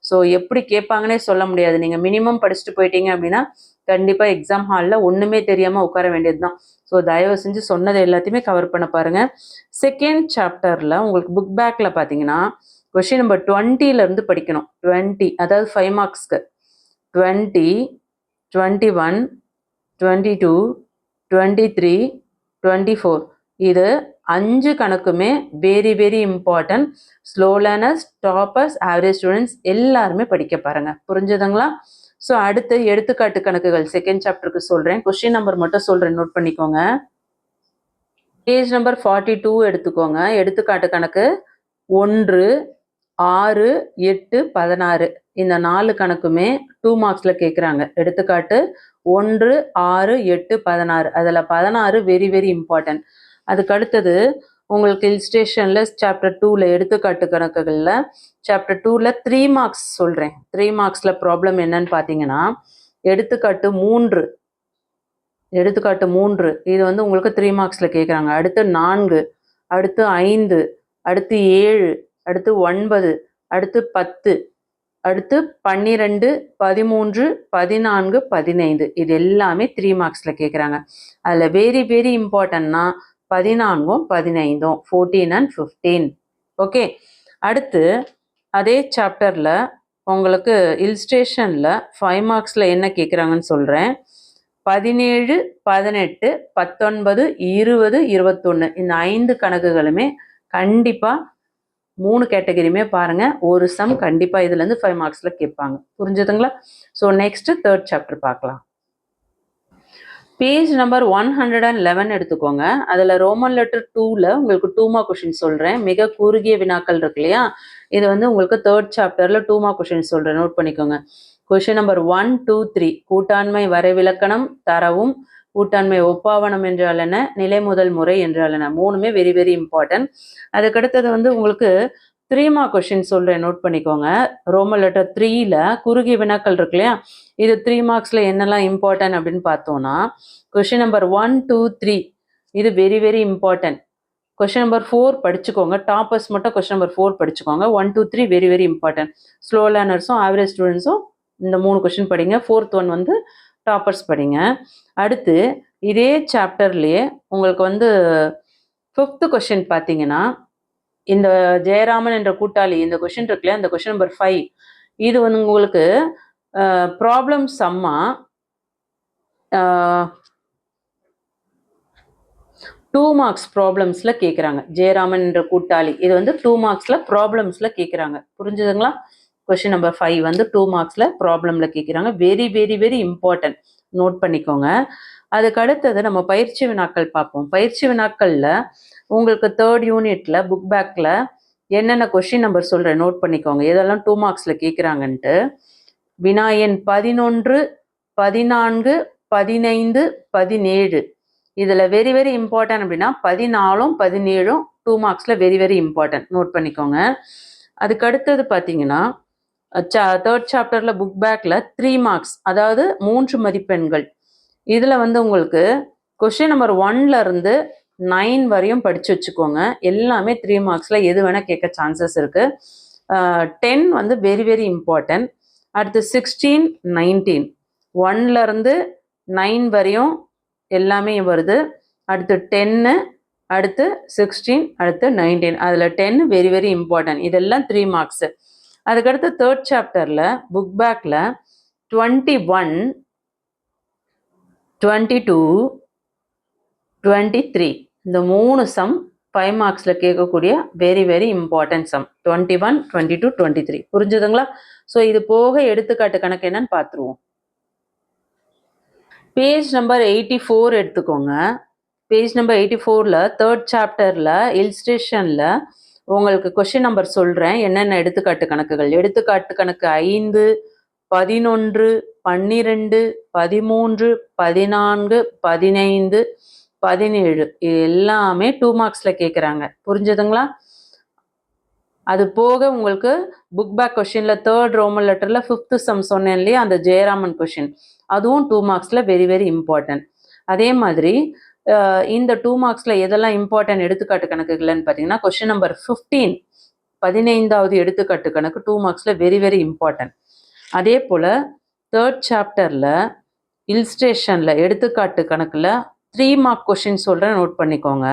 ஸோ எப்படி கேட்பாங்கன்னே சொல்ல முடியாது. நீங்கள் மினிமம் படிச்சுட்டு போயிட்டீங்க அப்படின்னா கண்டிப்பாக எக்ஸாம் ஹாலில் ஒன்றுமே தெரியாமல் உட்கார வேண்டியது தான். ஸோ தயவு செஞ்சு சொன்னதை எல்லாத்தையுமே கவர் பண்ண பாருங்கள். செகண்ட் சாப்டரில் உங்களுக்கு புக் பேக்கில் பார்த்தீங்கன்னா கொஷின் நம்பர் 20லேருந்து படிக்கணும். 20 அதாவது 5 மார்க்ஸ்க்கு 20, 21, 22, 23, 24 இது 5 கணக்குமே very very important. Slow learners, toppers, average students எல்லாருமே படிக்க பாருங்க. புரிஞ்சுதுங்களா? ஸோ அடுத்து எடுத்துக்காட்டு கணக்குகள் செகண்ட் சாப்டருக்கு சொல்கிறேன். கொஸ்டின் நம்பர் மட்டும் சொல்கிறேன், நோட் பண்ணிக்கோங்க. பேஜ் நம்பர் 42 எடுத்துக்கோங்க. எடுத்துக்காட்டு கணக்கு 1, 6, 8, 16 இந்த 4 கணக்குமே 2 மார்க்ஸில் கேட்குறாங்க. எடுத்துக்காட்டு 1, 6, 8, 16 அதில் 16 வெரி வெரி இம்பார்ட்டன்ட். அதுக்கு அடுத்தது உங்களுக்கு இல்ஸ்ட்ரேஷனில் சாப்டர் 2ல் எடுத்துக்காட்டு கணக்குகளில் சாப்டர் 2ல் 3 மார்க்ஸ் சொல்கிறேன். 3 மார்க்ஸில் ப்ராப்ளம் என்னன்னு பார்த்தீங்கன்னா எடுத்துக்காட்டு 3 இது வந்து உங்களுக்கு 3 மார்க்ஸில் கேட்குறாங்க. அடுத்து 4, அடுத்து 5, அடுத்து 7, அடுத்து 9, அடுத்து 10, அடுத்து 12, 13, 14, 15 இது எல்லாமே 3 மார்க்ஸில் கேட்குறாங்க. அதில் வெரி வெரி இம்பார்ட்டன்னா 14, 15 14 and 15. ஓகே, அடுத்து அதே சாப்டரில் உங்களுக்கு இல்ஸ்ட்ரேஷனில் 5 மார்க்ஸில் என்ன கேட்குறாங்கன்னு சொல்கிறேன். 17, 18, 19, 20, 21 இந்த 5 கணக்குகளுமே கண்டிப்பாக 3 கேட்டகரியுமே பாருங்க. ஒரு சம் கண்டிப்பாக இதுலேருந்து 5 மார்க்ஸில் கேட்பாங்க. புரிஞ்சுதுங்களா? ஸோ நெக்ஸ்ட் தேர்ட் சாப்டர் பார்க்கலாம். பேஜ் நம்பர் 111 எடுத்துக்கோங்க. அதில் ரோமன் லெட்டர் 2ல் உங்களுக்கு 2 மார்க் கொஷின் சொல்கிறேன். மிக குறுகிய வினாக்கள் இருக்கு இல்லையா, இது வந்து உங்களுக்கு தேர்ட் சாப்டரில் 2 மார்க் கொஷின் சொல்கிறேன், நோட் பண்ணிக்கோங்க. கொஷின் நம்பர் 1, 2, 3 கூட்டாண்மை வரைவிலக்கணம் தரவும் கூட்டாண்மை ஒப்பாவனம் என்றால் என்ன, நிலை முதல் முறை என்றால் என்ன, 3மே வெரி வெரி இம்பார்ட்டன்ட். அதுக்கடுத்தது வந்து உங்களுக்கு 3 மார்க் கொஷின் சொல்கிறேன், நோட் பண்ணிக்கோங்க. ரோமன் லெட்டர் 3ல் குறுகிய வினாக்கள் இருக்கு இல்லையா, இது 3 மார்க்ஸில் என்னெல்லாம் இம்பார்ட்டன்ட் அப்படின்னு பார்த்தோன்னா கொஷின் நம்பர் 1, 2, 3 இது very very important. Question number 4 படிச்சுக்கோங்க. டாப்பர்ஸ் மட்டும் கொஷின் நம்பர் 4 படிச்சுக்கோங்க. 1, 2, 3 வெரி வெரி இம்பார்ட்டன்ட். ஸ்லோ லேர்னர்ஸும் ஆவரேஜ் ஸ்டூடெண்ட்ஸும் இந்த 3 கொஷின் படிங்க. 4th ஒன் வந்து டாப்பர்ஸ் படிங்க. அடுத்து இதே சாப்டர்லேயே உங்களுக்கு வந்து 5th கொஷின் பார்த்தீங்கன்னா இந்த ஜெயராமன் என்ற கூட்டாளி இந்த கொஷின் இருக்குல்லையா, இந்த கொஷின் நம்பர் 5 இது வந்து உங்களுக்கு ப்ராப்ளம் சம்மா 2 மார்க்ஸ் ப்ராப்ளம்ஸில் கேட்குறாங்க. ஜெயராமன் என்ற கூட்டாளி இது வந்து 2 மார்க்ஸில் ப்ராப்ளம்ஸில் கேட்குறாங்க. புரிஞ்சுதுங்களா? கொஷின் நம்பர் 5 வந்து 2 மார்க்ஸில் ப்ராப்ளமில் கேட்குறாங்க. Very very very important, note பண்ணிக்கோங்க. அதுக்கு அடுத்தது நம்ம பயிற்சி வினாக்கள் பார்ப்போம். பயிற்சி வினாக்களில் உங்களுக்கு 3rd யூனிட்டில் புக் பேக்கில் என்னென்ன கொஷின் நம்பர் சொல்கிறேன், நோட் பண்ணிக்கோங்க. இதெல்லாம் 2 மார்க்ஸில் கேட்குறாங்கன்ட்டு. வினா எண் 11, 14, 15, 17 இதில் வெரி வெரி இம்பார்ட்டன்ட் அப்படின்னா 14, 17 2 மார்க்ஸில் வெரி வெரி இம்பார்ட்டன்ட், நோட் பண்ணிக்கோங்க. அதுக்கு அடுத்தது பார்த்தீங்கன்னா தேர்ட் சாப்டரில் புக் பேக்கில் 3 மார்க்ஸ் அதாவது 3 மதிப்பெண்கள். இதில் வந்து உங்களுக்கு கொஷின் நம்பர் 1ல இருந்து 9 வரையும் படித்து வச்சுக்கோங்க. எல்லாமே 3 மார்க்ஸில் எது வேணால் கேட்க சான்சஸ் இருக்குது. 10 வந்து வெரி வெரி இம்பார்ட்டன்ட். அடுத்து 16, 19 1ல இருந்து 9 வரையும் எல்லாமே வருது. அடுத்து 10, அடுத்து 16, அடுத்து 19 அதில் 10 வெரி வெரி இம்பார்ட்டன்ட். இதெல்லாம் 3 மார்க்ஸு. அதுக்கடுத்து தேர்ட் சாப்டரில் புக் பேக்கில் 21, 22, 23 இந்த 3 சம் 5 மார்க்ஸில் கேட்கக்கூடிய வெரி வெரி இம்பார்ட்டன்ட் சம். 21, 22, 23 புரிஞ்சுதுங்களா? ஸோ இது போக எடுத்துக்காட்டு கணக்கு என்னன்னு பார்த்துருவோம். பேஜ் நம்பர் 84 எடுத்துக்கோங்க. பேஜ் நம்பர் 84ல தேர்ட் சாப்டரில் இல்ஸ்ட்ரேஷனில் உங்களுக்கு கொஷின் நம்பர் சொல்கிறேன். என்னென்ன எடுத்துக்காட்டு கணக்குகள். எடுத்துக்காட்டு கணக்கு 5, 11, 12, 13, 14, 15, 17 இது எல்லாமே 2 மார்க்ஸில் கேட்குறாங்க. புரிஞ்சுதுங்களா? அது போக உங்களுக்கு புக் பேக் கொஷினில் தேர்ட் ரோமன் லெட்டரில் 5th சம் சொன்னேன் இல்லையா, அந்த ஜெயராமன் கொஷின், அதுவும் 2 மார்க்ஸில் வெரி வெரி இம்பார்ட்டன்ட். அதே மாதிரி இந்த 2 மார்க்ஸில் எதெல்லாம் இம்பார்ட்டன்ட் எடுத்துக்காட்டு கணக்குகள்னு பார்த்தீங்கன்னா, கொஷின் நம்பர் 15 15வது எடுத்துக்காட்டு கணக்கு 2 மார்க்ஸில் வெரி வெரி இம்பார்ட்டன்ட். அதே போல் தேர்ட் சாப்டரில் இல்ஸ்ட்ரேஷனில் எடுத்துக்காட்டு கணக்கில் 3 மார்க் கொஷின் சொல்கிறேன், நோட் பண்ணிக்கோங்க.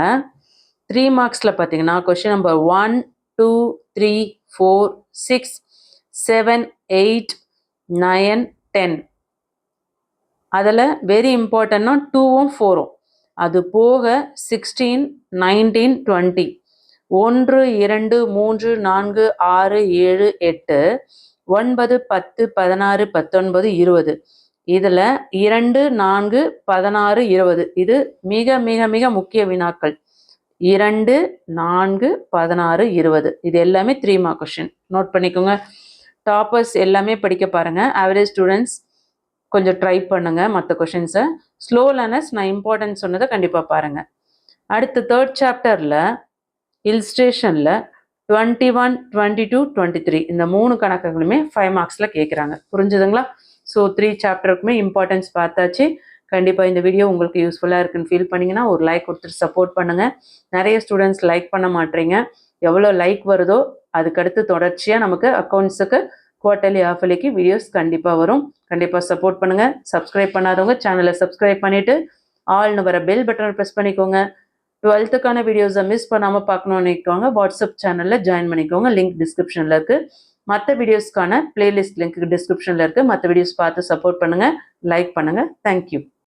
3 மார்க்ஸில் பார்த்தீங்கன்னா கொஷின் நம்பர் 1, 2, 3, 4, 6, 7, 8, 9, 10. அதில் வெரி இம்பார்ட்டன்னா 2ம் 4ம். அது போக 16, 19, 20 1, 2, 3, 4, 6, 7, 8, 9, 10, 16, 19, 20. இதில் 2, 4, 16, 20 இது மிக மிக மிக முக்கிய வினாக்கள். 2, 4, 16, 20 இது எல்லாமே 3 மார்க் கொஷின். நோட் பண்ணிக்கோங்க. டாப்பர்ஸ் எல்லாமே படிக்க பாருங்கள். ஆவரேஜ் ஸ்டூடெண்ட்ஸ் கொஞ்சம் ட்ரை பண்ணுங்கள் மற்ற கொஷின்ஸை. ஸ்லோ லேர்னர்ஸ் நான் இம்பார்ட்டன்ஸ் சொன்னதை கண்டிப்பாக பாருங்கள். அடுத்து தேர்ட் சாப்டரில் இல்ஸ்ட்ரேஷனில் 21, 22, 23 இந்த 3 கணக்குகளுமே 5 மார்க்ஸில் கேட்குறாங்க. புரிஞ்சுதுங்களா? ஸோ 3 சாப்டருக்குமே இம்பார்ட்டன்ஸ் பார்த்தாச்சு. கண்டிப்பாக இந்த வீடியோ உங்களுக்கு யூஸ்ஃபுல்லாக இருக்குன்னு ஃபீல் பண்ணிங்கன்னா ஒரு லைக் கொடுத்துட்டு சப்போர்ட் பண்ணுங்கள். நிறைய ஸ்டூடெண்ட்ஸ் லைக் பண்ண மாட்டேறீங்க. எவ்வளோ லைக் வருதோ அதுக்கடுத்து தொடர்ச்சியாக நமக்கு அக்கௌண்ட்ஸுக்கு குவார்ட்டர்லி ஆஃபர்லிக்கு வீடியோஸ் கண்டிப்பாக வரும். கண்டிப்பாக சப்போர்ட் பண்ணுங்கள். சப்ஸ்கிரைப் பண்ணாதவங்க சேனலை சப்ஸ்கிரைப் பண்ணிவிட்டு ஆல்னு வர பெல் பட்டனை ப்ரெஸ் பண்ணிக்கோங்க. 12க்கான வீடியோஸை மிஸ் பண்ணாமல் பார்க்கணுன்னு நினைக்கோங்க. வாட்ஸ்அப் சேனலில் ஜாயின் பண்ணிக்கோங்க. லிங்க் டிஸ்கிரிப்ஷனில் இருக்குது. மற்ற வீடியோஸ்க்கான பிளேலிஸ்ட் லிங்க் டிஸ்கிரிப்ஷனில் இருக்குது. மற்ற வீடியோஸ் பார்த்து சப்போர்ட் பண்ணுங்கள், லைக் பண்ணுங்கள். தேங்க்யூ.